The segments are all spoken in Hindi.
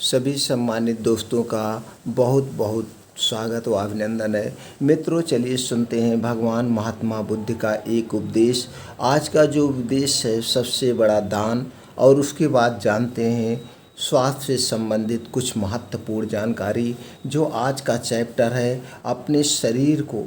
सभी सम्मानित दोस्तों का बहुत बहुत स्वागत व अभिनंदन है। मित्रों, चलिए सुनते हैं भगवान महात्मा बुद्ध का एक उपदेश। आज का जो उपदेश है सबसे बड़ा दान, और उसके बाद जानते हैं स्वास्थ्य से संबंधित कुछ महत्वपूर्ण जानकारी। जो आज का चैप्टर है, अपने शरीर को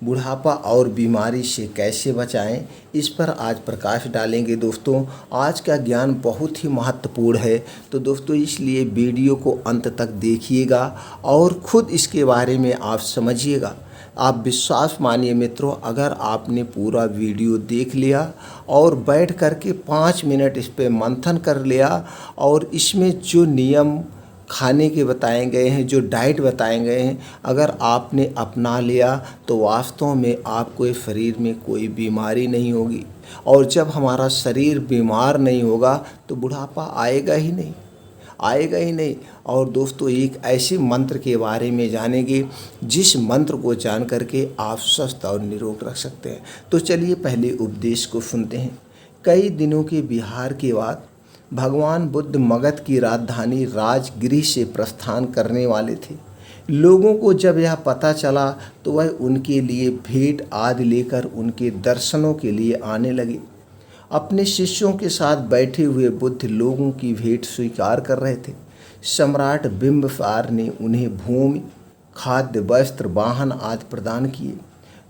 बुढ़ापा और बीमारी से कैसे बचाएं, इस पर आज प्रकाश डालेंगे। दोस्तों, आज का ज्ञान बहुत ही महत्वपूर्ण है, तो दोस्तों इसलिए वीडियो को अंत तक देखिएगा और खुद इसके बारे में आप समझिएगा। आप विश्वास मानिए मित्रों, अगर आपने पूरा वीडियो देख लिया और बैठ कर के 5 मिनट इस पर मंथन कर लिया और इसमें जो नियम खाने के बताए गए हैं, जो डाइट बताए गए हैं, अगर आपने अपना लिया तो वास्तव में आपको शरीर में कोई बीमारी नहीं होगी। और जब हमारा शरीर बीमार नहीं होगा तो बुढ़ापा आएगा ही नहीं, आएगा ही नहीं। और दोस्तों, एक ऐसे मंत्र के बारे में जानेंगे जिस मंत्र को जान करके आप स्वस्थ और निरोग रख सकते हैं। तो चलिए पहले उपदेश को सुनते हैं। कई दिनों के विहार के बाद भगवान बुद्ध मगध की राजधानी राजगृह से प्रस्थान करने वाले थे। लोगों को जब यह पता चला तो वह उनके लिए भेंट आदि लेकर उनके दर्शनों के लिए आने लगे। अपने शिष्यों के साथ बैठे हुए बुद्ध लोगों की भेंट स्वीकार कर रहे थे। सम्राट बिंबिसार ने उन्हें भूमि, खाद्य, वस्त्र, वाहन आदि प्रदान किए।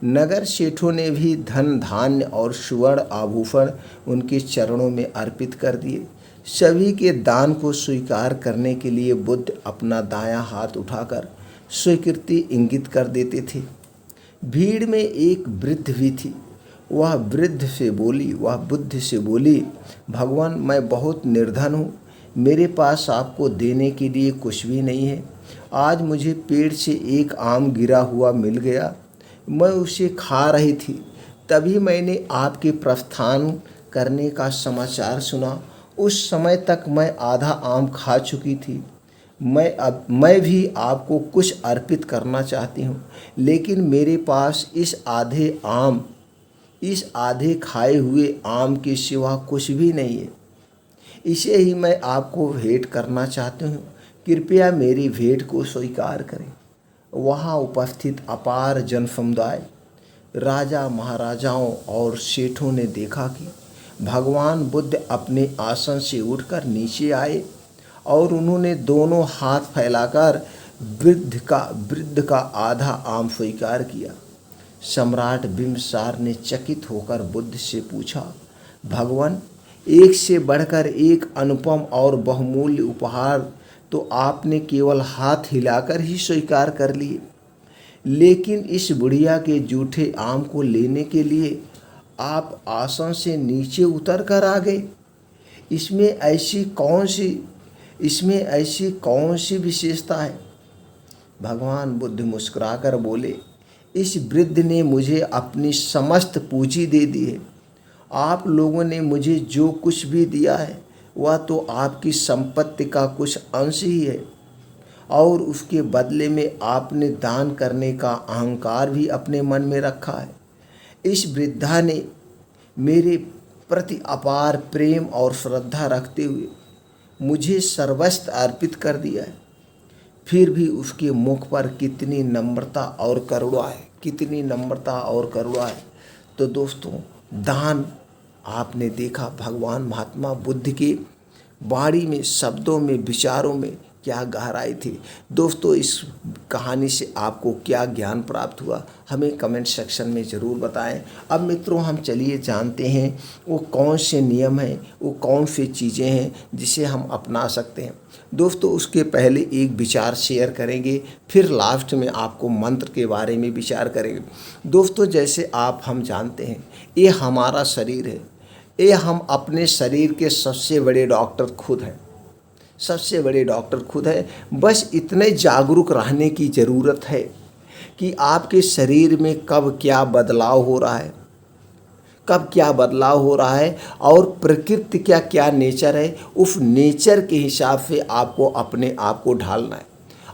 नगर सेठों ने भी धन, धान्य और सुवर्ण आभूषण उनके चरणों में अर्पित कर दिए। सभी के दान को स्वीकार करने के लिए बुद्ध अपना दायां हाथ उठाकर स्वीकृति इंगित कर देते थे। भीड़ में एक वृद्ध भी थी। वह बुद्ध से बोली, भगवान, मैं बहुत निर्धन हूँ, मेरे पास आपको देने के लिए कुछ भी नहीं है। आज मुझे पेड़ से एक आम गिरा हुआ मिल गया, मैं उसे खा रही थी, तभी मैंने आपके प्रस्थान करने का समाचार सुना। उस समय तक मैं आधा आम खा चुकी थी। मैं भी आपको कुछ अर्पित करना चाहती हूँ, लेकिन मेरे पास इस आधे खाए हुए आम के सिवा कुछ भी नहीं है। इसे ही मैं आपको भेंट करना चाहती हूँ, कृपया मेरी भेंट को स्वीकार करें। वहाँ उपस्थित अपार जन समुदाय, राजा, महाराजाओं और सेठों ने देखा कि भगवान बुद्ध अपने आसन से उठकर नीचे आए और उन्होंने दोनों हाथ फैलाकर वृद्ध का आधा आम स्वीकार किया। सम्राट बिंबिसार ने चकित होकर बुद्ध से पूछा, भगवान, एक से बढ़कर एक अनुपम और बहुमूल्य उपहार तो आपने केवल हाथ हिलाकर ही स्वीकार कर लिए, लेकिन इस बुढ़िया के जूठे आम को लेने के लिए आप आसन से नीचे उतर कर आ गए। इसमें ऐसी कौन सी विशेषता है? भगवान बुद्ध मुस्कुराकर बोले, इस वृद्ध ने मुझे अपनी समस्त पूंजी दे दी है। आप लोगों ने मुझे जो कुछ भी दिया है वह तो आपकी संपत्ति का कुछ अंश ही है, और उसके बदले में आपने दान करने का अहंकार भी अपने मन में रखा है। इस वृद्धा ने मेरे प्रति अपार प्रेम और श्रद्धा रखते हुए मुझे सर्वस्व अर्पित कर दिया है, फिर भी उसके मुख पर कितनी नम्रता और करुणा है। तो दोस्तों, दान आपने देखा भगवान महात्मा बुद्ध की वाणी में, शब्दों में, विचारों में क्या गहराई थी। दोस्तों, इस कहानी से आपको क्या ज्ञान प्राप्त हुआ, हमें कमेंट सेक्शन में ज़रूर बताएं। अब मित्रों, हम चलिए जानते हैं वो कौन से नियम हैं, वो कौन सी चीज़ें हैं जिसे हम अपना सकते हैं। दोस्तों, उसके पहले एक विचार शेयर करेंगे, फिर लास्ट में आपको मंत्र के बारे में विचार करेंगे। दोस्तों, जैसे हम जानते हैं, ये हमारा शरीर है, ये हम अपने शरीर के सबसे बड़े डॉक्टर खुद है। बस इतने जागरूक रहने की ज़रूरत है कि आपके शरीर में कब क्या बदलाव हो रहा है और प्रकृति का क्या नेचर है, उस नेचर के हिसाब से आपको अपने आप को ढालना है।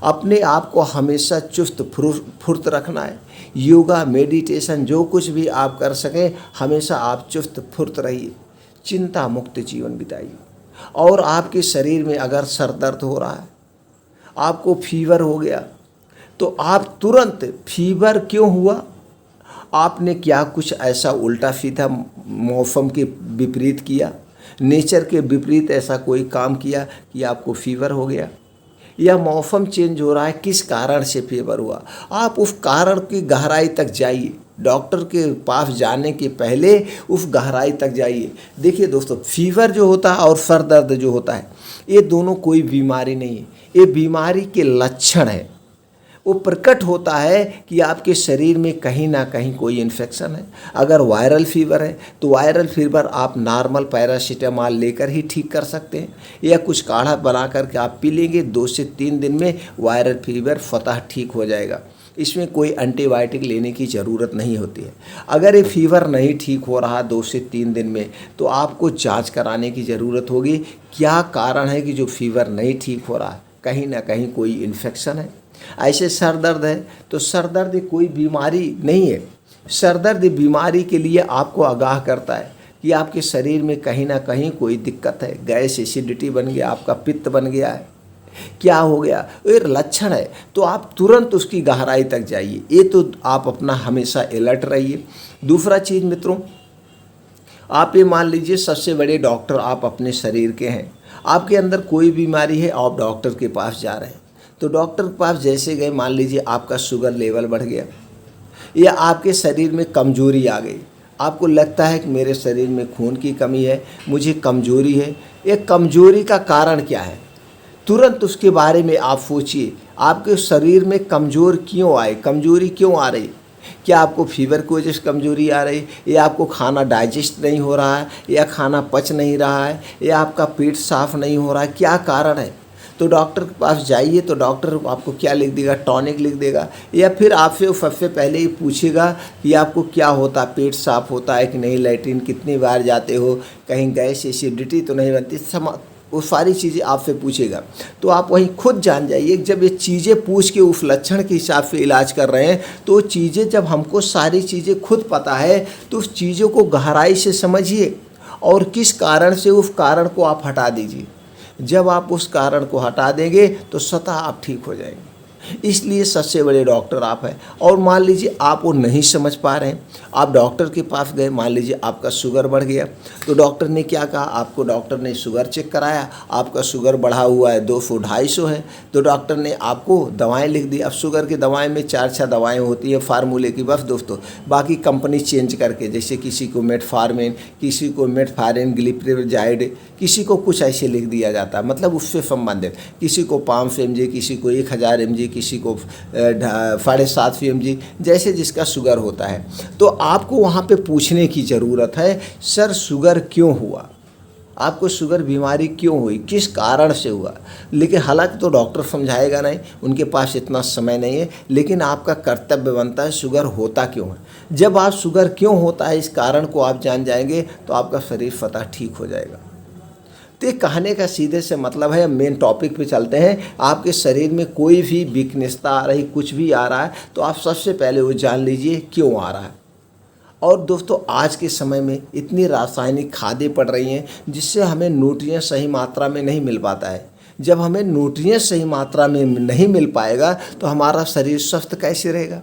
अपने आप को हमेशा चुस्त फुर्त रखना है। योगा, मेडिटेशन, जो कुछ भी आप कर सकें, हमेशा आप चुस्त फुर्त रहिए, चिंता मुक्त जीवन बिताइए। और आपके शरीर में अगर सर दर्द हो रहा है, आपको फीवर हो गया, तो आप तुरंत, फीवर क्यों हुआ, आपने क्या कुछ ऐसा उल्टा सीधा मौसम के विपरीत किया, नेचर के विपरीत ऐसा कोई काम किया कि आपको फीवर हो गया, या मौसम चेंज हो रहा है, किस कारण से फीवर हुआ। आप उस कारण की गहराई तक जाइए, डॉक्टर के पास जाने के पहले उस गहराई तक जाइए। देखिए दोस्तों, फीवर जो होता है और सर दर्द जो होता है, ये दोनों कोई बीमारी नहीं है, ये बीमारी के लक्षण है। वो प्रकट होता है कि आपके शरीर में कहीं ना कहीं कोई इन्फेक्शन है। अगर वायरल फीवर है तो वायरल फीवर आप नॉर्मल पैरासीटामॉल लेकर ही ठीक कर सकते हैं, या कुछ काढ़ा बना करके आप पी लेंगे, 2 से 3 दिन में वायरल फीवर स्वतः ठीक हो जाएगा। इसमें कोई एंटीबायोटिक लेने की ज़रूरत नहीं होती है। अगर ये फीवर नहीं ठीक हो रहा 2 से 3 दिन में, तो आपको जांच कराने की ज़रूरत होगी, क्या कारण है कि जो फीवर नहीं ठीक हो रहा है, कहीं ना कहीं कोई इन्फेक्शन है। ऐसे सर दर्द है तो सर दर्द कोई बीमारी नहीं है। सर दर्द बीमारी के लिए आपको आगाह करता है कि आपके शरीर में कहीं ना कहीं कोई दिक्कत है, गैस एसिडिटी बन गया, आपका पित्त बन गया है, क्या हो गया, ये लक्षण है। तो आप तुरंत उसकी गहराई तक जाइए। ये तो आप अपना हमेशा अलर्ट रहिए। दूसरा चीज़ मित्रों, आप ये मान लीजिए सबसे बड़े डॉक्टर आप अपने शरीर के हैं, आपके अंदर कोई बीमारी है, आप डॉक्टर के पास जा रहे हैं, तो डॉक्टर के पास जैसे गए, मान लीजिए आपका शुगर लेवल बढ़ गया, या आपके शरीर में कमजोरी आ गई, आपको लगता है कि मेरे शरीर में खून की कमी है, मुझे कमजोरी है, ये कमजोरी का कारण क्या है, तुरंत उसके बारे में आप सोचिए। आपके शरीर में कमज़ोर क्यों आए, कमजोरी क्यों आ रही, क्या आपको फीवर की वजह से कमजोरी आ रही, या आपको खाना डाइजेस्ट नहीं हो रहा है, या खाना पच नहीं रहा है, या आपका पेट साफ नहीं हो रहा है, क्या कारण है। तो डॉक्टर के पास जाइए, तो डॉक्टर आपको क्या लिख देगा, टॉनिक लिख देगा, या फिर आपसे सबसे पहले ही पूछेगा कि आपको क्या होता, पेट साफ होता है कि नहीं, लैट्रिन कितनी बार जाते हो, कहीं गैस एसिडिटी तो नहीं बनती, वो सारी चीज़ें आपसे पूछेगा। तो आप वहीं खुद जान जाइए, जब ये चीज़ें पूछ के उस लक्षण के हिसाब से इलाज कर रहे हैं, तो चीज़ें जब हमको सारी चीज़ें खुद पता है, तो उस चीज़ों को गहराई से समझिए और किस कारण से उस कारण को आप हटा दीजिए। जब आप उस कारण को हटा देंगे तो स्वतः आप ठीक हो जाएंगे। इसलिए सबसे बड़े डॉक्टर आप हैं। और मान लीजिए आप वो नहीं समझ पा रहे हैं, आप डॉक्टर के पास गए, मान लीजिए आपका शुगर बढ़ गया, तो डॉक्टर ने क्या कहा, आपको डॉक्टर ने शुगर चेक कराया, आपका शुगर बढ़ा हुआ है, 200-250 है, तो डॉक्टर ने आपको दवाएं लिख दी। अब शुगर की दवाएं में 4-6 दवाएं होती है फार्मूले की, बस दोस्तों, बाकी कंपनी चेंज करके, जैसे किसी को मेटफॉर्मिन, किसी को मेटफॉर्मिन ग्लिसराइड, किसी को कुछ ऐसे लिख दिया जाता है, मतलब उससे संबंधित, किसी को 500 mg, किसी को 1000 mg, किसी को 750 mg, जैसे जिसका शुगर होता है। तो आपको वहाँ पे पूछने की ज़रूरत है, सर शुगर क्यों हुआ, आपको शुगर बीमारी क्यों हुई, किस कारण से हुआ। लेकिन हालांकि तो डॉक्टर समझाएगा नहीं, उनके पास इतना समय नहीं है, लेकिन आपका कर्तव्य बनता है शुगर होता क्यों है। जब आप शुगर क्यों होता है इस कारण को आप जान जाएंगे, तो आपका शरीर स्वतः ठीक हो जाएगा। तो ये कहने का सीधे से मतलब है, मेन टॉपिक पे चलते हैं। आपके शरीर में कोई भी वीकनेसता आ रही, कुछ भी आ रहा है, तो आप सबसे पहले वो जान लीजिए क्यों आ रहा है। और दोस्तों, आज के समय में इतनी रासायनिक खादें पड़ रही हैं, जिससे हमें न्यूट्रिएंट सही मात्रा में नहीं मिल पाता है। जब हमें न्यूट्रिएंट सही मात्रा में नहीं मिल पाएगा, तो हमारा शरीर स्वस्थ कैसे रहेगा।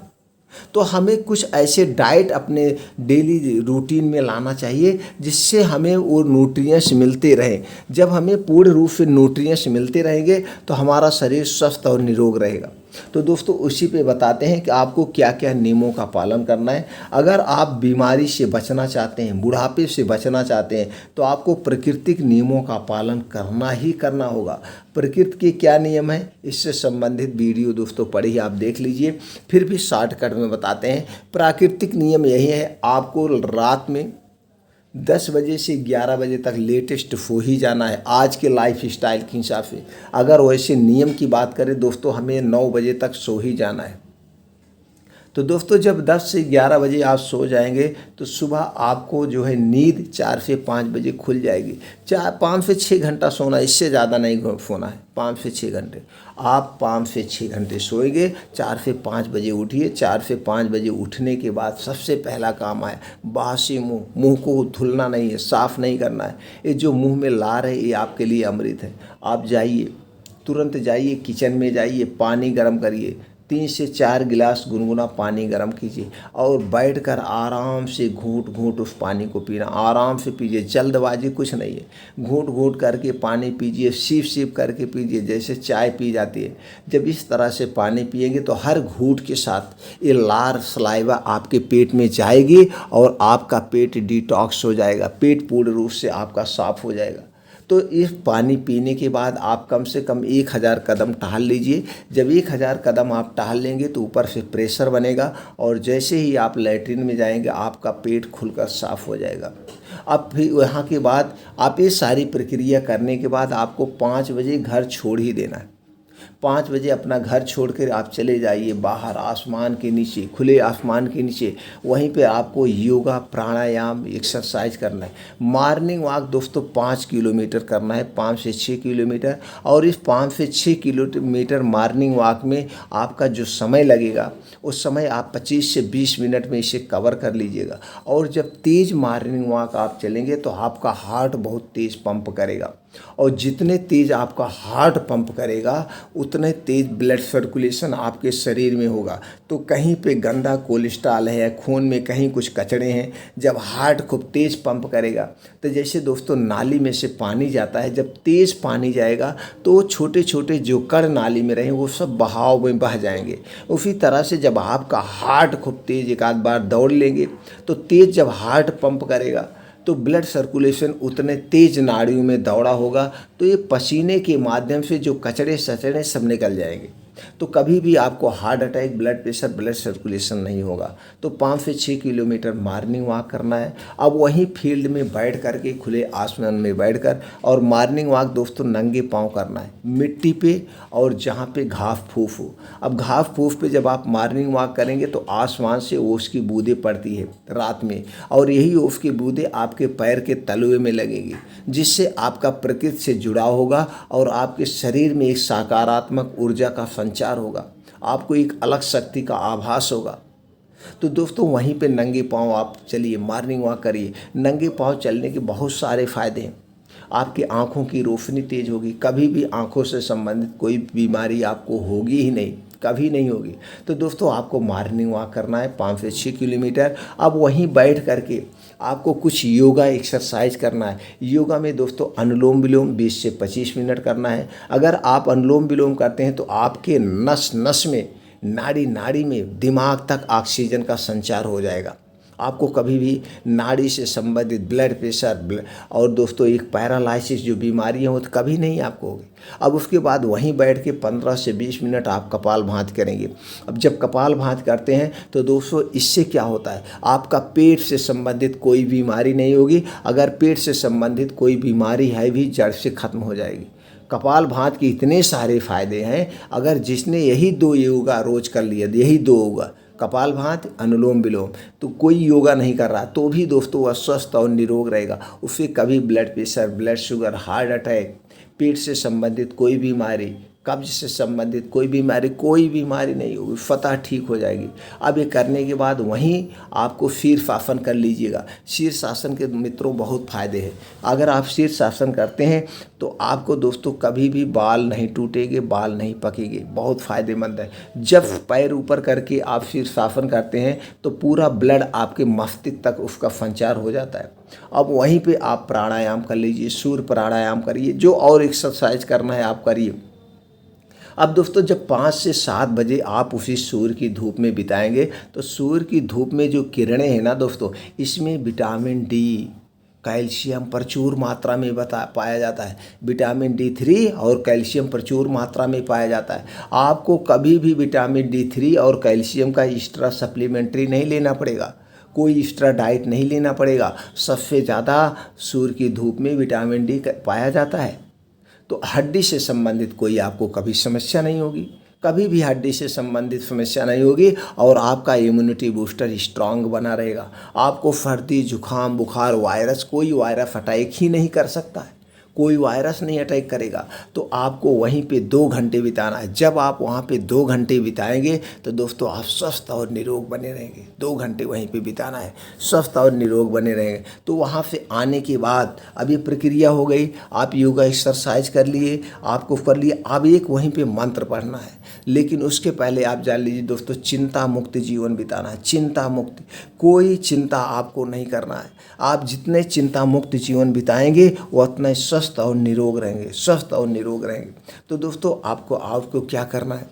तो हमें कुछ ऐसे डाइट अपने डेली रूटीन में लाना चाहिए, जिससे हमें वो न्यूट्रिएंट्स मिलते रहें। जब हमें पूर्ण रूप से न्यूट्रिएंट्स मिलते रहेंगे, तो हमारा शरीर स्वस्थ और निरोग रहेगा। तो दोस्तों, उसी पे बताते हैं कि आपको क्या क्या नियमों का पालन करना है। अगर आप बीमारी से बचना चाहते हैं, बुढ़ापे से बचना चाहते हैं, तो आपको प्राकृतिक नियमों का पालन करना ही करना होगा। प्रकृति के क्या नियम है, इससे संबंधित वीडियो दोस्तों पढ़िए, आप देख लीजिए। फिर भी शॉर्टकट में बताते हैं। प्राकृतिक नियम यही है, आपको रात में 10 बजे से 11 बजे तक लेटेस्ट सो ही जाना है, आज के लाइफ स्टाइल के हिसाब से। अगर वैसे नियम की बात करें दोस्तों, हमें 9 बजे तक सो ही जाना है। तो दोस्तों जब 10 से 11 बजे आप सो जाएंगे तो सुबह आपको जो है नींद 4 से 5 बजे खुल जाएगी। 5 से 6 घंटा सोना, इससे ज़्यादा नहीं सोना है। 5 से 6 घंटे आप 5 से 6 घंटे सोएंगे, 4 से 5 बजे उठिए। 4 से 5 बजे उठने के बाद सबसे पहला काम है बासी मुंह को धुलना नहीं है, साफ़ नहीं करना है। ये जो मुंह में लार है ये आपके लिए अमृत है। आप जाइए, तुरंत जाइए किचन में जाइए, पानी गर्म करिए, 3 से 4 गिलास गुनगुना पानी गर्म कीजिए और बैठकर आराम से घूंट घूंट उस पानी को पीना। आराम से पीजिए, जल्दबाजी कुछ नहीं है। घूंट घूंट करके पानी पीजिए, सिप सिप करके पीजिए, जैसे चाय पी जाती है। जब इस तरह से पानी पिएंगे तो हर घूंट के साथ ये लार सलाइवा आपके पेट में जाएगी और आपका पेट डिटॉक्स हो जाएगा, पेट पूर्ण रूप से आपका साफ हो जाएगा। तो इस पानी पीने के बाद आप कम से कम 1000 कदम टहल लीजिए। जब 1000 कदम आप टहल लेंगे तो ऊपर से प्रेशर बनेगा और जैसे ही आप लैट्रिन में जाएंगे आपका पेट खुलकर साफ़ हो जाएगा। अब फिर यहाँ के बाद आप ये सारी प्रक्रिया करने के बाद आपको 5 बजे घर छोड़ ही देना है। 5 बजे अपना घर छोड़कर आप चले जाइए बाहर आसमान के नीचे, खुले आसमान के नीचे। वहीं पे आपको योगा, प्राणायाम, एक्सरसाइज करना है। मॉर्निंग वॉक दोस्तों 5 किलोमीटर करना है, 5 से 6 किलोमीटर। और इस 5 से 6 किलोमीटर मॉर्निंग वॉक में आपका जो समय लगेगा उस समय आप 25 से 20 मिनट में इसे कवर कर लीजिएगा। और जब तेज़ मॉर्निंग वॉक आप चलेंगे तो आपका हार्ट बहुत तेज़ पंप करेगा और जितने तेज़ आपका हार्ट पंप करेगा उतने तेज़ ब्लड सर्कुलेशन आपके शरीर में होगा। तो कहीं पे गंदा कोलेस्ट्रॉल है, खून में कहीं कुछ कचड़े हैं, जब हार्ट खूब तेज़ पंप करेगा तो जैसे दोस्तों नाली में से पानी जाता है, जब तेज़ पानी जाएगा तो छोटे छोटे जो कण नाली में रहे वो सब बहाव में बह जाएंगे। उसी तरह से जब आपका हार्ट खूब तेज़ एक आध बार दौड़ लेंगे तो तेज़ जब हार्ट पंप करेगा तो ब्लड सर्कुलेशन उतने तेज नाड़ियों में दौड़ा होगा तो ये पसीने के माध्यम से जो कचड़े सचड़े सब निकल जाएंगे। तो कभी भी आपको heart attack, blood pressure, blood circulation नहीं होगा। तो 5 से 6 किलोमीटर मॉर्निंग वॉक करना है। अब वहीं फील्ड में बैठ करके, खुले आसमान में बैठकर, और मॉर्निंग वॉक दोस्तों नंगे पाँव करना है, मिट्टी पे और जहाँ पे घास फूस हो। अब घास फूस पे जब आप मॉर्निंग वॉक करेंगे तो आसमान से ओस की बूंदें पड़ती है रात में, और यही ओस की बूंदें आपके पैर के तलवे में लगेंगी, जिससे आपका प्रकृति से जुड़ाव होगा और आपके शरीर में एक सकारात्मक ऊर्जा का संचार होगा। आपको एक अलग शक्ति का आभास होगा। तो दोस्तों वहीं पे नंगे पाँव आप चलिए, मॉर्निंग वॉक करिए। नंगे पाँव चलने के बहुत सारे फ़ायदे हैं। आपकी आँखों की रोशनी तेज होगी, कभी भी आँखों से संबंधित कोई बीमारी आपको होगी ही नहीं, कभी नहीं होगी। तो दोस्तों आपको मॉर्निंग वॉक करना है 5 से 6 किलोमीटर। अब वहीं बैठ करके आपको कुछ योगा एक्सरसाइज करना है। योगा में दोस्तों अनुलोम विलोम 20 से 25 मिनट करना है। अगर आप अनुलोम विलोम करते हैं तो आपके नस नस में, नाड़ी नाड़ी में, दिमाग तक ऑक्सीजन का संचार हो जाएगा। आपको कभी भी नाड़ी से संबंधित ब्लड प्रेशर और दोस्तों एक पैरालिसिस जो बीमारियां हो तो कभी नहीं आपको होगी। अब उसके बाद वहीं बैठ के 15 से 20 मिनट आप कपालभाति करेंगे। अब जब कपालभाति करते हैं तो दोस्तों इससे क्या होता है, आपका पेट से संबंधित कोई बीमारी नहीं होगी। अगर पेट से संबंधित कोई बीमारी है भी जड़ से ख़त्म हो जाएगी। कपालभाति के इतने सारे फायदे हैं, अगर जिसने यही 2 योगा रोज कर लिया, यही 2 योगा, कपालभाति, अनुलोम विलोम, तो कोई योगा नहीं कर रहा तो भी दोस्तों वह स्वस्थ और निरोग रहेगा। उससे कभी blood pressure, blood sugar, heart attack, पेट से संबंधित कोई बीमारी, कब्ज से संबंधित कोई बीमारी नहीं होगी, फतह ठीक हो जाएगी। अब ये करने के बाद वहीं आपको शीर्षासन कर लीजिएगा। शीर्षासन के मित्रों बहुत फ़ायदे हैं। अगर आप शीर्षासन करते हैं तो आपको दोस्तों कभी भी बाल नहीं टूटेंगे, बाल नहीं पकेंगे, बहुत फ़ायदेमंद है। जब पैर ऊपर करके आप शीर्षासन करते हैं तो पूरा ब्लड आपके मस्तिष्क तक उसका संचार हो जाता है। अब वहीं पे आप प्राणायाम कर लीजिए, सूर्य प्राणायाम करिए, जो और एक्सरसाइज करना है आप करिए। अब दोस्तों जब 5 से 7 बजे आप उसी सूर्य की धूप में बिताएंगे तो सूर्य की धूप में जो किरणें हैं ना दोस्तों, इसमें विटामिन डी, कैल्शियम प्रचुर मात्रा में पाया जाता है। विटामिन D3 और कैल्शियम प्रचुर मात्रा में पाया जाता है। आपको कभी भी विटामिन D3 और कैल्शियम का एक्स्ट्रा सप्लीमेंट्री नहीं लेना पड़ेगा, कोई एक्स्ट्रा डाइट नहीं लेना पड़ेगा। सबसे ज़्यादा सूर्य की धूप में विटामिन डी पाया जाता है। तो हड्डी से संबंधित कोई आपको कभी समस्या नहीं होगी, कभी भी हड्डी से संबंधित समस्या नहीं होगी और आपका इम्यूनिटी बूस्टर स्ट्रांग बना रहेगा। आपको सर्दी जुखाम बुखार वायरस, कोई वायरस अटैक ही नहीं कर सकता है, कोई वायरस नहीं अटैक करेगा। तो आपको वहीं पे 2 घंटे बिताना है। जब आप वहाँ पे 2 घंटे बिताएंगे तो दोस्तों आप स्वस्थ और निरोग बने रहेंगे। 2 घंटे वहीं पे बिताना है, स्वस्थ और निरोग बने रहेंगे। तो वहाँ से आने के बाद अब ये प्रक्रिया हो गई, आप योगा एक्सरसाइज कर लिए, आपको कर लिए, अब एक वहीं पे मंत्र पढ़ना है। लेकिन उसके पहले आप जान लीजिए दोस्तों, चिंता मुक्त जीवन बिताना है। चिंता मुक्त, कोई चिंता आपको नहीं करना है। आप जितने चिंता मुक्त जीवन बिताएंगे वो उतना स्वस्थ और निरोग रहेंगे, स्वस्थ और निरोग रहेंगे। तो दोस्तों आपको क्या करना है,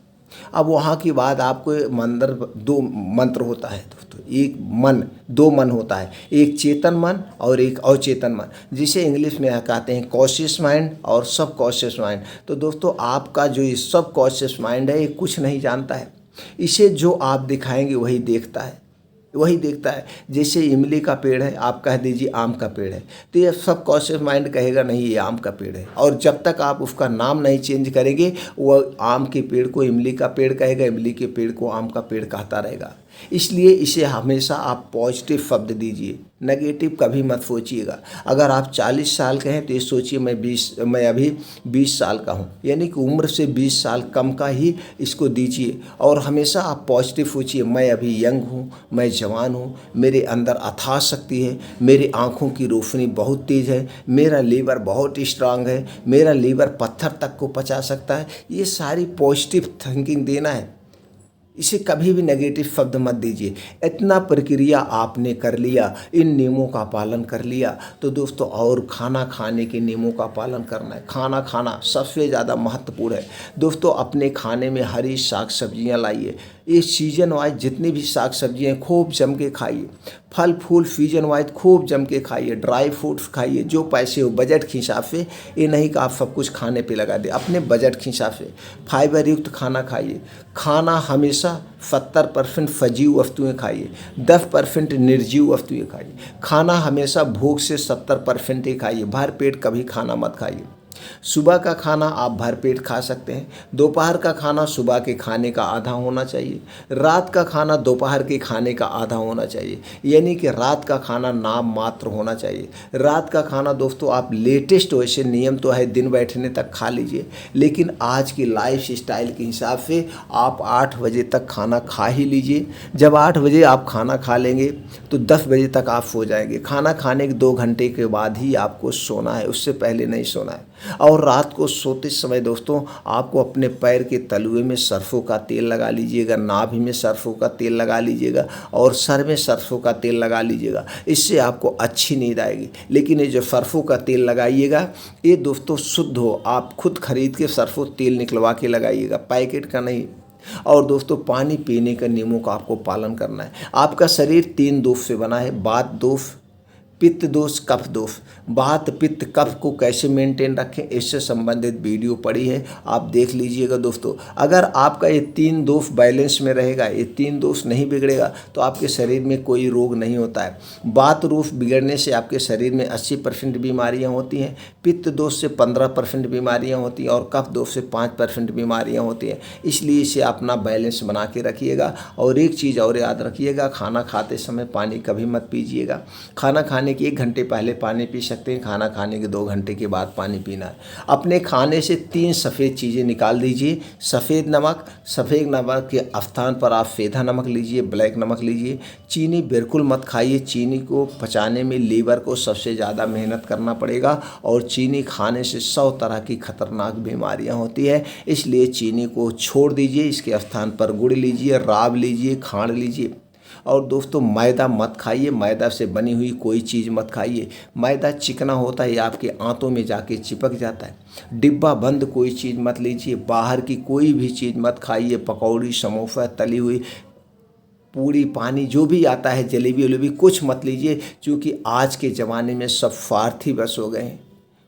अब वहाँ के बाद आपको मंदिर 2 मंत्र होता है दोस्तों, एक मन, 2 मन होता है, एक चेतन मन और एक अचेतन मन, जिसे इंग्लिश में कहते हैं कॉन्शियस माइंड और सब कॉन्शियस माइंड। तो दोस्तों आपका जो ये सब कॉन्शियस माइंड है ये कुछ नहीं जानता है, इसे जो आप दिखाएंगे वही देखता है, वही देखता है। जैसे इमली का पेड़ है, आप कह दीजिए आम का पेड़ है, तो ये सब कॉन्शियस माइंड कहेगा नहीं ये आम का पेड़ है, और जब तक आप उसका नाम नहीं चेंज करेंगे वो आम के पेड़ को इमली का पेड़ कहेगा, इमली के पेड़ को आम का पेड़ कहता रहेगा। इसलिए इसे हमेशा आप पॉजिटिव शब्द दीजिए, नेगेटिव कभी मत सोचिएगा। अगर आप 40 साल के हैं तो ये सोचिए मैं अभी 20 साल का हूँ, यानी कि उम्र से 20 साल कम का ही इसको दीजिए। और हमेशा आप पॉजिटिव सोचिए, मैं अभी यंग हूँ, मैं जवान हूँ, मेरे अंदर अथाह शक्ति है, मेरी आँखों की रोशनी बहुत तेज़ है, मेरा लीवर बहुत स्ट्रांग है, मेरा लीवर पत्थर तक को पचा सकता है। ये सारी पॉजिटिव थिंकिंग देना है, इसे कभी भी नेगेटिव शब्द मत दीजिए। इतना प्रक्रिया आपने कर लिया, इन नियमों का पालन कर लिया, तो दोस्तों और खाना खाने के नियमों का पालन करना है। खाना खाना सबसे ज़्यादा महत्वपूर्ण है दोस्तों। अपने खाने में हरी साग सब्जियाँ लाइए, ये सीजन वाइज जितनी भी साग सब्जियाँ खूब जम के खाइए, फल फूल सीजन वाइज खूब जम के खाइए, ड्राई फ्रूट्स खाइए, जो पैसे हो बजट के हिसाब से। ये नहीं कि आप सब कुछ खाने पे लगा दे, अपने बजट के हिसाब से फाइबर युक्त खाना खाइए। खाना हमेशा 70% सजीव वस्तुएं खाइए, 10% निर्जीव वस्तुएं खाइए। खाना हमेशा भूख से 70% ही खाइए, भर पेट कभी खाना मत खाइए। सुबह का खाना आप भरपेट खा सकते हैं, दोपहर का खाना सुबह के खाने का आधा होना चाहिए, रात का खाना दोपहर के खाने का आधा होना चाहिए, यानी कि रात का खाना नाम मात्र होना चाहिए। रात का खाना दोस्तों आप लेटेस्ट, वैसे नियम तो है दिन बैठने तक खा लीजिए, लेकिन आज की लाइफ स्टाइल के हिसाब से आप 8 बजे तक खाना खा ही लीजिए। जब 8 बजे आप खाना खा लेंगे तो 10 बजे तक आप सो जाएंगे। खाना खाने के 2 घंटे के बाद ही आपको सोना है, उससे पहले नहीं सोना है। और रात को सोते समय दोस्तों आपको अपने पैर के तलुए में सरसों का तेल लगा लीजिएगा, नाभि में सरसों का तेल लगा लीजिएगा और सर में सरसों का तेल लगा लीजिएगा। इससे आपको अच्छी नींद आएगी। लेकिन ये जो सरसों का तेल लगाइएगा ये दोस्तों शुद्ध हो, आप खुद खरीद के सरसों तेल निकलवा के लगाइएगा, पैकेट का नहीं। और दोस्तों पानी पीने के नियमों का आपको पालन करना है। आपका शरीर 3 दोष से बना है, वात दोष, पित्त दोष, कफ दोष। वात पित्त कफ को कैसे मेंटेन रखें इससे संबंधित वीडियो पड़ी है, आप देख लीजिएगा दोस्तों। अगर आपका ये 3 दोष बैलेंस में रहेगा, ये 3 दोष नहीं बिगड़ेगा तो आपके शरीर में कोई रोग नहीं होता है। वात दोष बिगड़ने से आपके शरीर में 80% बीमारियां होती हैं, पित्त दोष से 15% बीमारियां होती हैं और कफ दोष से 5% बीमारियां होती हैं। इसलिए इसे अपना बैलेंस बना के रखिएगा। और एक चीज़ और याद रखिएगा, खाना खाते समय पानी कभी मत पीजिएगा। खाना खाने के 1 घंटे पहले पानी पी सकते हैं, खाना खाने के 2 घंटे के बाद पानी पीना है। अपने खाने से 3 सफ़ेद चीज़ें निकाल दीजिए। सफ़ेद नमक के स्थान पर आप सेंधा नमक लीजिए, ब्लैक नमक लीजिए। चीनी बिल्कुल मत खाइए, चीनी को पचाने में लीवर को सबसे ज़्यादा मेहनत करना पड़ेगा और चीनी खाने से 100 तरह की खतरनाक बीमारियां होती है, इसलिए चीनी को छोड़ दीजिए। इसके स्थान पर गुड़ लीजिए, राब लीजिए, खांड लीजिए। और दोस्तों मैदा मत खाइए, मैदा से बनी हुई कोई चीज़ मत खाइए। मैदा चिकना होता है, आपके आंतों में जाके चिपक जाता है। डिब्बा बंद कोई चीज़ मत लीजिए, बाहर की कोई भी चीज़ मत खाइए। पकौड़ी, समोसा, तली हुई पूरी, पानी जो भी आता है, जलेबी वलेबी कुछ मत लीजिए, क्योंकि आज के ज़माने में सब स्वार्थी बस हो गए हैं।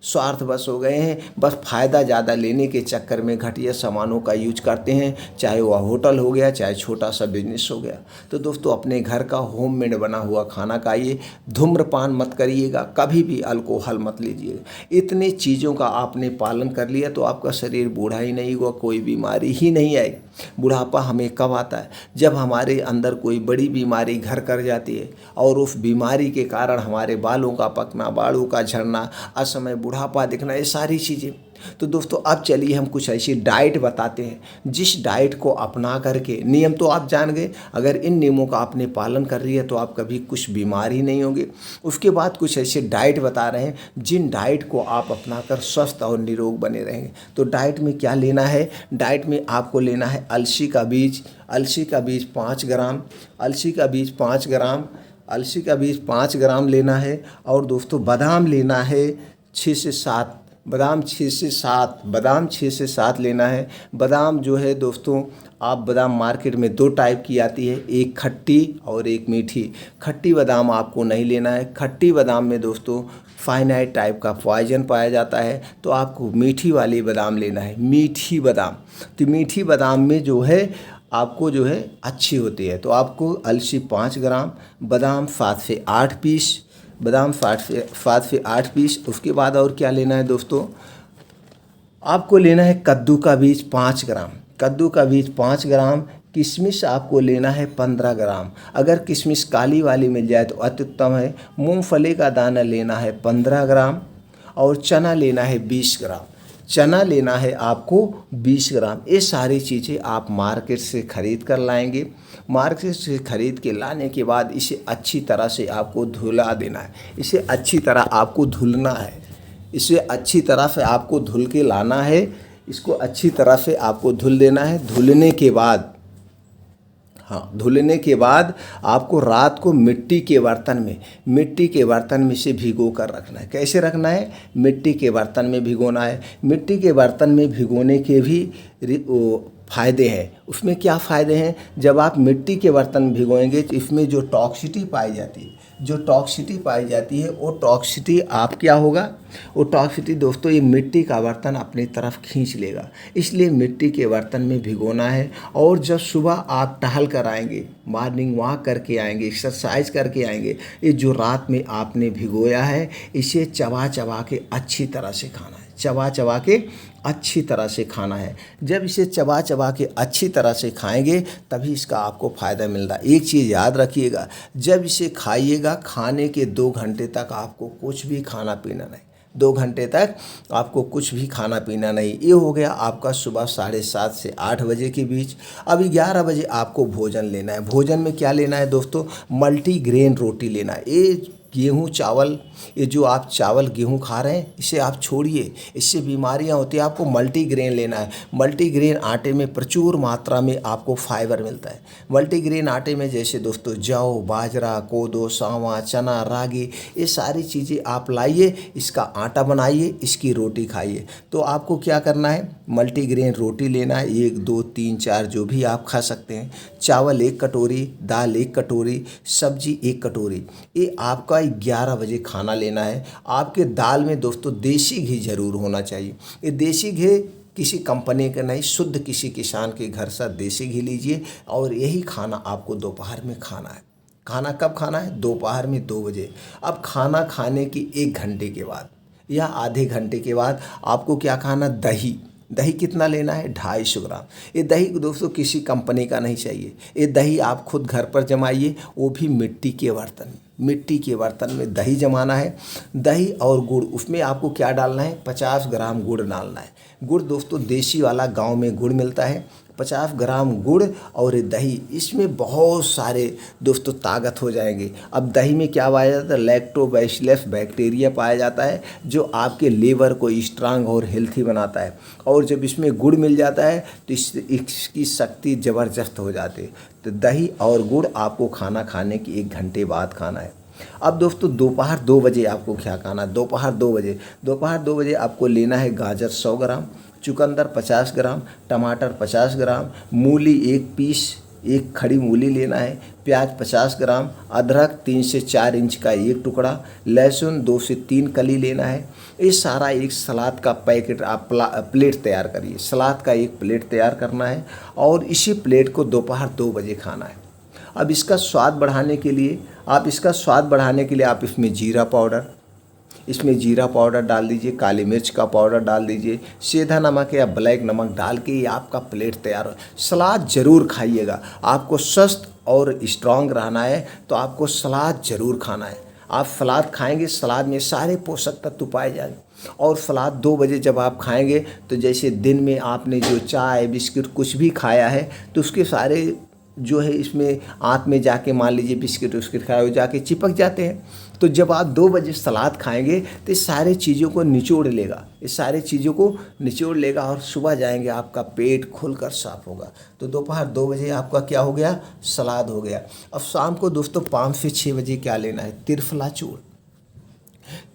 स्वार्थवश हो गए हैं, बस फ़ायदा ज़्यादा लेने के चक्कर में घटिया सामानों का यूज करते हैं, चाहे वह होटल हो गया, चाहे छोटा सा बिजनेस हो गया। तो दोस्तों अपने घर का होममेड बना हुआ खाना खाइए, धूम्रपान मत करिएगा, कभी भी अल्कोहल मत लीजिएगा। इतनी चीज़ों का आपने पालन कर लिया तो आपका शरीर बूढ़ा ही नहीं हुआ, कोई बीमारी ही नहीं आएगी। बुढ़ापा हमें कब आता है? जब हमारे अंदर कोई बड़ी बीमारी घर कर जाती है और उस बीमारी के कारण हमारे बालों का पकना, बालों का झड़ना, असमय बुढ़ापा दिखना, ये सारी चीज़ें। तो दोस्तों अब चलिए हम कुछ ऐसी डाइट बताते हैं जिस डाइट को अपना करके, नियम तो आप जान गए, अगर इन नियमों का आपने पालन कर रही है तो आप कभी कुछ बीमार ही नहीं होंगे। उसके बाद कुछ ऐसे डाइट बता रहे हैं जिन डाइट को आप अपनाकर स्वस्थ और निरोग बने रहेंगे। तो डाइट में क्या लेना है? डाइट में आपको लेना है अलसी का बीज, अलसी का बीज 5 ग्राम, अलसी का बीज 5 ग्राम, अलसी का बीज 5 ग्राम लेना है। और दोस्तों बादाम लेना है 6 से 7, बादाम 6 से 7 लेना है। बादाम जो है दोस्तों, आप बादाम मार्केट में 2 टाइप की आती है, एक खट्टी और एक मीठी। खट्टी बादाम आपको नहीं लेना है। खट्टी बादाम में दोस्तों फाइनाइट टाइप का पॉइजन पाया जाता है, तो आपको मीठी वाली बादाम लेना है, मीठी बादाम। तो मीठी बादाम में जो है आपको जो है अच्छी होती है। तो आपको अलसी 5 ग्राम, बादाम 7 से 8 पीस, बादाम 7 से 8 पीस। उसके बाद और क्या लेना है दोस्तों? आपको लेना है कद्दू का बीज 5 ग्राम, कद्दू का बीज 5 ग्राम। किशमिश आपको लेना है 15 ग्राम, अगर किशमिश काली वाली मिल जाए तो अत्युत्तम है। मूंगफली का दाना लेना है 15 ग्राम और चना लेना है 20 ग्राम। चना लेना है आपको 20 ग्राम। ये सारी चीज़ें आप मार्केट से ख़रीद कर लाएंगे। मार्केट से ख़रीद के लाने के बाद इसे अच्छी तरह से आपको धुला देना है, इसे अच्छी तरह आपको धुलना है, इसे अच्छी तरह से आपको धुल के लाना है, इसको अच्छी तरह से आपको धुल देना है। धुलने के बाद आपको रात को मिट्टी के बर्तन में से भिगो कर रखना है। कैसे रखना है? मिट्टी के बर्तन में भिगोना है। मिट्टी के बर्तन में भिगोने के भी फ़ायदे हैं। उसमें क्या फ़ायदे हैं? जब आप मिट्टी के बर्तन में भिगोएंगे तो इसमें जो टॉक्सिटी पाई जाती है, वो टॉक्सिटी आप क्या होगा, वो टॉक्सिटी दोस्तों ये मिट्टी का बर्तन अपनी तरफ खींच लेगा। इसलिए मिट्टी के बर्तन में भिगोना है। और जब सुबह आप टहल कर आएंगे, मॉर्निंग वॉक करके आएंगे, एक्सरसाइज करके आएंगे, ये जो रात में आपने भिगोया है इसे चबा चबा के अच्छी तरह से खाना है, चबा चबा के अच्छी तरह से खाना है। जब इसे चबा चबा के अच्छी तरह से खाएंगे तभी इसका आपको फ़ायदा मिल रहा है। एक चीज़ याद रखिएगा, जब इसे खाइएगा खाने के 2 घंटे तक आपको कुछ भी खाना पीना नहीं, 2 घंटे तक आपको कुछ भी खाना पीना नहीं। ये हो गया आपका सुबह 7:30 से 8 बजे के बीच। अब 11 बजे आपको भोजन लेना है। भोजन में क्या लेना है दोस्तों? मल्टीग्रेन रोटी लेना है। ये गेहूँ चावल, ये जो आप चावल गेहूँ खा रहे हैं इसे आप छोड़िए, इससे बीमारियां होती हैं। आपको मल्टीग्रेन लेना है। मल्टीग्रेन आटे में प्रचुर मात्रा में आपको फाइबर मिलता है। मल्टीग्रेन आटे में जैसे दोस्तों जौ, बाजरा, कोदो, सावा, चना, रागी, ये सारी चीज़ें आप लाइए, इसका आटा बनाइए, इसकी रोटी खाइए। तो आपको क्या करना है? मल्टीग्रेन रोटी लेना है, 1, 2, 3, 4 जो भी आप खा सकते हैं। चावल 1 कटोरी, दाल 1 कटोरी, सब्जी 1 कटोरी। ये आपका 11 बजे खाना लेना है। आपके दाल में दोस्तों देसी घी जरूर होना चाहिए। ये देसी घी किसी कंपनी का नहीं, शुद्ध किसी किसान के घर से देसी घी लीजिए और यही खाना आपको दोपहर में खाना है। खाना कब खाना है? दोपहर में 2 बजे। अब खाना खाने की 1 घंटे के बाद या आधे घंटे के बाद आपको क्या खाना? दही कितना लेना है? 250 ग्राम। ये दही दोस्तों किसी कंपनी का नहीं चाहिए। ये दही आप खुद घर पर जमाइए, वो भी मिट्टी के बर्तन में दही जमाना है। दही और गुड़, उसमें आपको क्या डालना है? 50 ग्राम गुड़ डालना है। गुड़ दोस्तों देसी वाला गांव में गुड़ मिलता है। 50 ग्राम गुड़ और दही, इसमें बहुत सारे दोस्तों ताकत हो जाएंगे। अब दही में क्या पाया जाता है? लैक्टोबैसिलस बैक्टीरिया पाया जाता है जो आपके लीवर को स्ट्रांग और हेल्थी बनाता है। और जब इसमें गुड़ मिल जाता है तो इसकी शक्ति ज़बरदस्त हो जाती है। तो दही और गुड़ आपको खाना खाने की 1 घंटे बाद खाना है। अब दोस्तों दोपहर 2 बजे आपको क्या खाना है? दोपहर 2 बजे आपको लेना है गाजर 100 ग्राम, चुकंदर 50 ग्राम, टमाटर 50 ग्राम, मूली 1 पीस, एक खड़ी मूली लेना है, प्याज 50 ग्राम, अदरक 3 से 4 इंच का एक टुकड़ा, लहसुन 2 से 3 कली लेना है। ये सारा एक सलाद का पैकेट आप प्लेट तैयार करिए। सलाद का एक प्लेट तैयार करना है और इसी प्लेट को दोपहर 2 बजे खाना है। अब इसका स्वाद बढ़ाने के लिए आप इसमें जीरा पाउडर डाल दीजिए, काली मिर्च का पाउडर डाल दीजिए, सेंधा नमक या ब्लैक नमक डाल के ये आपका प्लेट तैयार हो। सलाद ज़रूर खाइएगा। आपको स्वस्थ और स्ट्रांग रहना है तो आपको सलाद ज़रूर खाना है। आप सलाद खाएंगे, सलाद में सारे पोषक तत्व पाए जाएंगे। और सलाद 2 बजे जब आप खाएंगे तो जैसे दिन में आपने जो चाय बिस्किट कुछ भी खाया है तो उसके सारे जो है इसमें आँत में जाके, मान लीजिए बिस्किट उस्किट खाए हो, जाके चिपक जाते हैं। तो जब आप 2 बजे सलाद खाएंगे तो इस सारे चीज़ों को निचोड़ लेगा और सुबह जाएंगे आपका पेट खुलकर साफ होगा। तो दोपहर 2 बजे आपका क्या हो गया? सलाद हो गया। अब शाम को दोस्तों 5 से 6 बजे क्या लेना है? त्रिफला चूर्ण।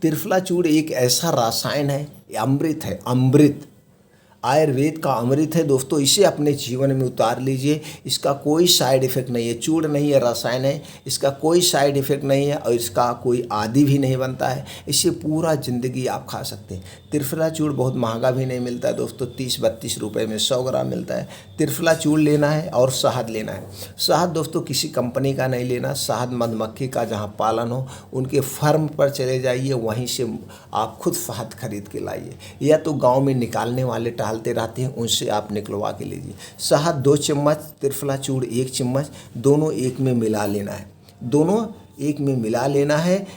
त्रिफला चूर्ण एक ऐसा रसायन है, अमृत है, अमृत, आयुर्वेद का अमृत है दोस्तों। इसे अपने जीवन में उतार लीजिए। इसका कोई साइड इफ़ेक्ट नहीं है, चूर्ण नहीं है, रसायन है। इसका कोई साइड इफ़ेक्ट नहीं है और इसका कोई आदि भी नहीं बनता है। इसे पूरा ज़िंदगी आप खा सकते हैं। त्रिफला चूर्ण बहुत महंगा भी नहीं मिलता है दोस्तों, 30-32 रुपये में 100 ग्राम मिलता है। त्रिफला चूर्ण लेना है और शहद लेना है। शहद दोस्तों किसी कंपनी का नहीं लेना, शहद मधुमक्खी का जहाँ पालन हो उनके फार्म पर चले जाइए, वहीं से आप खुद शहद खरीद के लाइए, या तो गाँव में निकालने वाले टहलते रहते हैं उनसे आप निकलवा के लीजिए। शहद 2 चम्मच, त्रिफला चूर्ण 1 चम्मच, दोनों एक में मिला लेना है।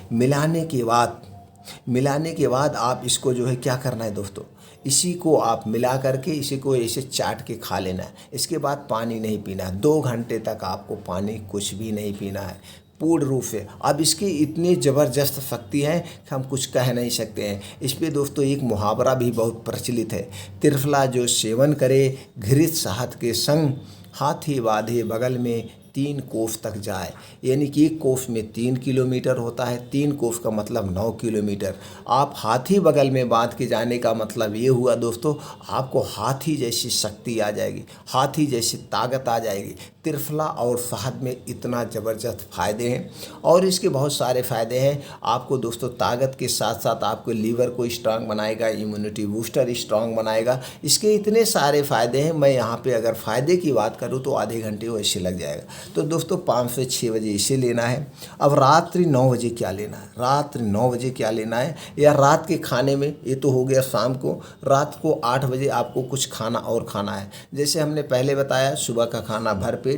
मिलाने के बाद आप इसको जो है क्या करना है दोस्तों, इसी को आप मिला करके इसी को ऐसे चाट के खा लेना है। इसके बाद पानी नहीं पीना है। 2 घंटे तक आपको पानी कुछ भी नहीं पीना है पूर्ण रूप से। अब इसकी इतनी ज़बरदस्त शक्ति है कि हम कुछ कह नहीं सकते हैं। इस पे दोस्तों एक मुहावरा भी बहुत प्रचलित है, त्रिफला जो सेवन करे घृत शहद के संग, हाथी बांधे बगल में 3 कोस तक जाए। यानी कि 1 कोस में 3 किलोमीटर होता है, 3 कोस का मतलब 9 किलोमीटर। आप हाथी बगल में बांध के जाने का मतलब ये हुआ दोस्तों, आपको हाथी जैसी शक्ति आ जाएगी, हाथी जैसी ताकत आ जाएगी। त्रिफला और शहद में इतना ज़बरदस्त फ़ायदे हैं और इसके बहुत सारे फ़ायदे हैं। आपको दोस्तों ताकत के साथ साथ आपके लीवर को स्ट्रांग बनाएगा, इम्यूनिटी बूस्टर स्ट्रांग बनाएगा। इसके इतने सारे फ़ायदे हैं, मैं यहाँ पे अगर फ़ायदे की बात करूँ तो आधे घंटे वैसे लग जाएगा। तो दोस्तों 5 से 6 बजे इसे लेना है। अब रात्रि 9 बजे क्या लेना है, या रात के खाने में, ये तो हो गया शाम को। रात को 8 बजे आपको कुछ खाना और खाना है। जैसे हमने पहले बताया, सुबह का खाना भरपेट,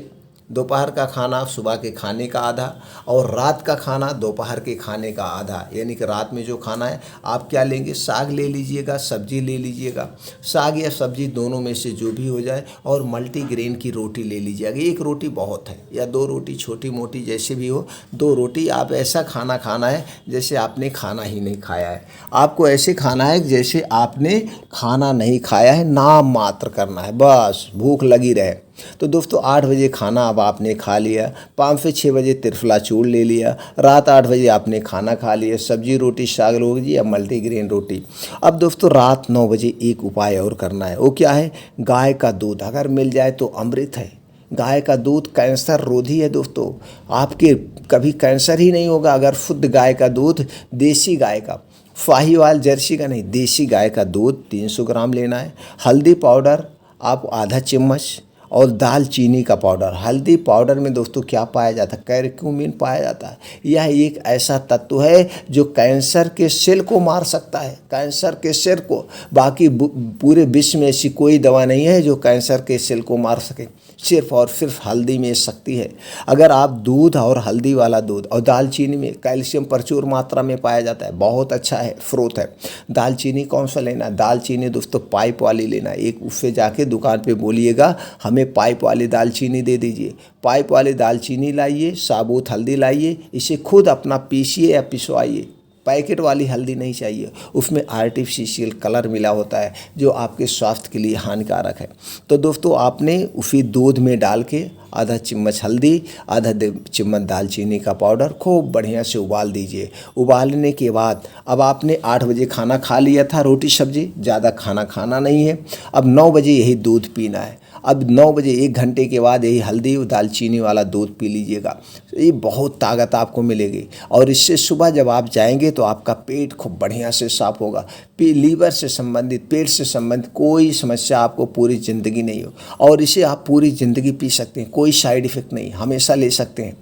दोपहर का खाना सुबह के खाने का आधा और रात का खाना दोपहर के खाने का आधा। यानी कि रात में जो खाना है आप क्या लेंगे, साग ले लीजिएगा, सब्जी ले लीजिएगा, साग या सब्जी दोनों में से जो भी हो जाए, और मल्टीग्रेन की रोटी ले लीजिएगा। 1 रोटी बहुत है, या 2 रोटी छोटी मोटी जैसे भी हो, 2 रोटी। आप ऐसा खाना खाना है जैसे आपने खाना ही नहीं खाया है। आपको ऐसे खाना है जैसे आपने खाना नहीं खाया है, नाम मात्र करना है, बस भूख लगी रहे। तो दोस्तों 8 बजे खाना अब आपने खा लिया, 5 से 6 बजे त्रिफला चूर्ण ले लिया, रात 8 बजे आपने खाना खा लिया, सब्जी रोटी साग रोटी या मल्टीग्रेन रोटी। अब दोस्तों रात 9 बजे एक उपाय और करना है। वो क्या है, गाय का दूध अगर मिल जाए तो अमृत है। गाय का दूध कैंसर रोधी है दोस्तों, आपके कभी कैंसर ही नहीं होगा अगर शुद्ध गाय का दूध, देसी गाय का, साहीवाल जर्सी का नहीं, देसी गाय का दूध 300 ग्राम लेना है। हल्दी पाउडर आप आधा चम्मच, और दालचीनी का पाउडर। हल्दी पाउडर में दोस्तों क्या पाया जाता है, करक्यूमिन पाया जाता है। यह एक ऐसा तत्व है जो कैंसर के सेल को मार सकता है, कैंसर के सेल को। बाकी पूरे विश्व में ऐसी कोई दवा नहीं है जो कैंसर के सेल को मार सके, सिर्फ और सिर्फ हल्दी में शक्ति है। अगर आप दूध और हल्दी वाला दूध, और दालचीनी में कैल्शियम प्रचुर मात्रा में पाया जाता है, बहुत अच्छा है, स्रोत है। दालचीनी कौन सा लेना है, दालचीनी दोस्तों पाइप वाली लेना है। एक उससे जाके दुकान पे बोलिएगा हमें पाइप वाली दालचीनी दे दीजिए। पाइप वाली दालचीनी लाइए, साबुत हल्दी लाइए, इसे खुद अपना पीसिए या पिसवाइए। पैकेट वाली हल्दी नहीं चाहिए, उसमें आर्टिफिशियल कलर मिला होता है जो आपके स्वास्थ्य के लिए हानिकारक है। तो दोस्तों आपने उसी दूध में डाल के आधा चम्मच हल्दी, आधा चम्मच दालचीनी का पाउडर खूब बढ़िया से उबाल दीजिए। उबालने के बाद अब आपने 8 बजे खाना खा लिया था, रोटी सब्जी, ज़्यादा खाना खाना नहीं है। अब 9 बजे यही दूध पीना है। अब 9 बजे 1 घंटे के बाद यही हल्दी और दालचीनी वाला दूध पी लीजिएगा। ये बहुत ताकत आपको मिलेगी और इससे सुबह जब आप जाएंगे तो आपका पेट खूब बढ़िया से साफ होगा। लीवर से संबंधित, पेट से संबंधित कोई समस्या आपको पूरी ज़िंदगी नहीं हो और इसे आप पूरी ज़िंदगी पी सकते हैं, कोई साइड इफ़ेक्ट नहीं, हमेशा ले सकते हैं।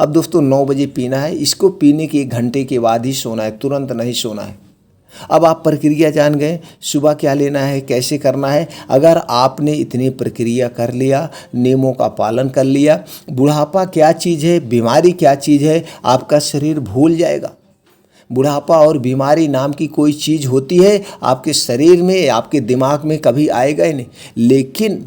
अब दोस्तों 9 बजे पीना है, इसको पीने के 1 घंटे के बाद ही सोना है, तुरंत नहीं सोना है। अब आप प्रक्रिया जान गए, सुबह क्या लेना है, कैसे करना है। अगर आपने इतनी प्रक्रिया कर लिया, नियमों का पालन कर लिया, बुढ़ापा क्या चीज़ है, बीमारी क्या चीज़ है, आपका शरीर भूल जाएगा। बुढ़ापा और बीमारी नाम की कोई चीज़ होती है आपके शरीर में, आपके दिमाग में कभी आएगा ही नहीं। लेकिन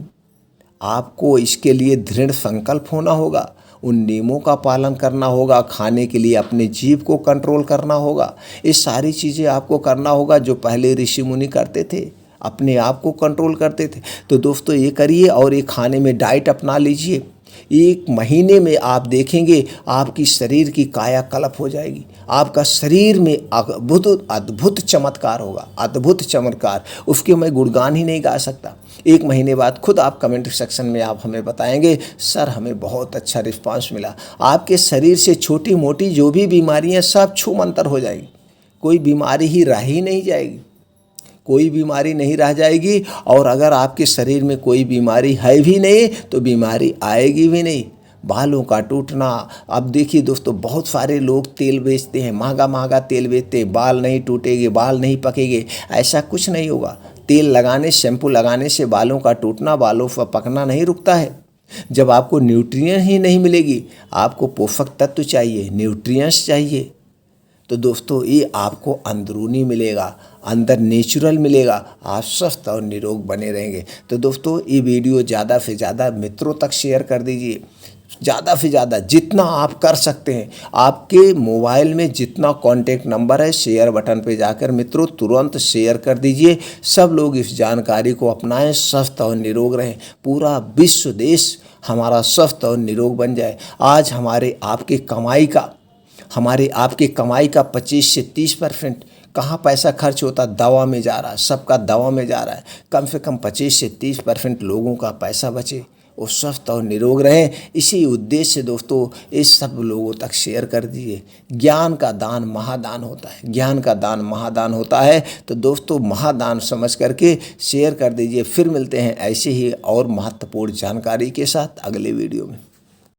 आपको इसके लिए दृढ़ संकल्प होना होगा, उन नियमों का पालन करना होगा, खाने के लिए अपने जीभ को कंट्रोल करना होगा। ये सारी चीज़ें आपको करना होगा जो पहले ऋषि मुनि करते थे, अपने आप को कंट्रोल करते थे। तो दोस्तों ये करिए और ये खाने में डाइट अपना लीजिए। 1 महीने में आप देखेंगे आपकी शरीर की कायाकल्प हो जाएगी, आपका शरीर में अद्भुत चमत्कार होगा, अद्भुत चमत्कार, उसके मैं गुणगान ही नहीं गा सकता। 1 महीने बाद खुद आप कमेंट सेक्शन में आप हमें बताएंगे, सर हमें बहुत अच्छा रिस्पांस मिला। आपके शरीर से छोटी मोटी जो भी बीमारियां सब छूमंतर हो जाएगी, कोई बीमारी ही रह ही नहीं जाएगी, कोई बीमारी नहीं रह जाएगी। और अगर आपके शरीर में कोई बीमारी है भी नहीं तो बीमारी आएगी भी नहीं। बालों का टूटना, अब देखिए दोस्तों बहुत सारे लोग तेल बेचते हैं, महंगा महंगा तेल बेचते हैं, बाल नहीं टूटेंगे, बाल नहीं पकेंगे, ऐसा कुछ नहीं होगा। तेल लगाने, शैम्पू लगाने से बालों का टूटना, बालों पर पकना नहीं रुकता है। जब आपको न्यूट्रिएंट ही नहीं मिलेगी, आपको पोषक तत्व चाहिए, न्यूट्रिएंट्स चाहिए, तो दोस्तों ये आपको अंदरूनी मिलेगा, अंदर नेचुरल मिलेगा, आप स्वस्थ और निरोग बने रहेंगे। तो दोस्तों ये वीडियो ज़्यादा से ज़्यादा मित्रों तक शेयर कर दीजिए, ज़्यादा से ज़्यादा जितना आप कर सकते हैं। आपके मोबाइल में जितना कॉन्टैक्ट नंबर है, शेयर बटन पे जाकर मित्रों तुरंत शेयर कर दीजिए। सब लोग इस जानकारी को अपनाएं, स्वस्थ और निरोग रहें, पूरा विश्व देश हमारा स्वस्थ और निरोग बन जाए। आज हमारे आपके कमाई का 25 से 30% कहाँ पैसा खर्च होता, दवा में जा रहा है, सबका दवा में जा रहा है। कम से कम 25 से 30% लोगों का पैसा बचे, वो स्वस्थ और निरोग रहें। इसी उद्देश्य से दोस्तों इस सब लोगों तक शेयर कर दीजिए। ज्ञान का दान महादान होता है, ज्ञान का दान महादान होता है। तो दोस्तों महादान समझ करके शेयर कर दीजिए। फिर मिलते हैं ऐसे ही और महत्वपूर्ण जानकारी के साथ अगले वीडियो में।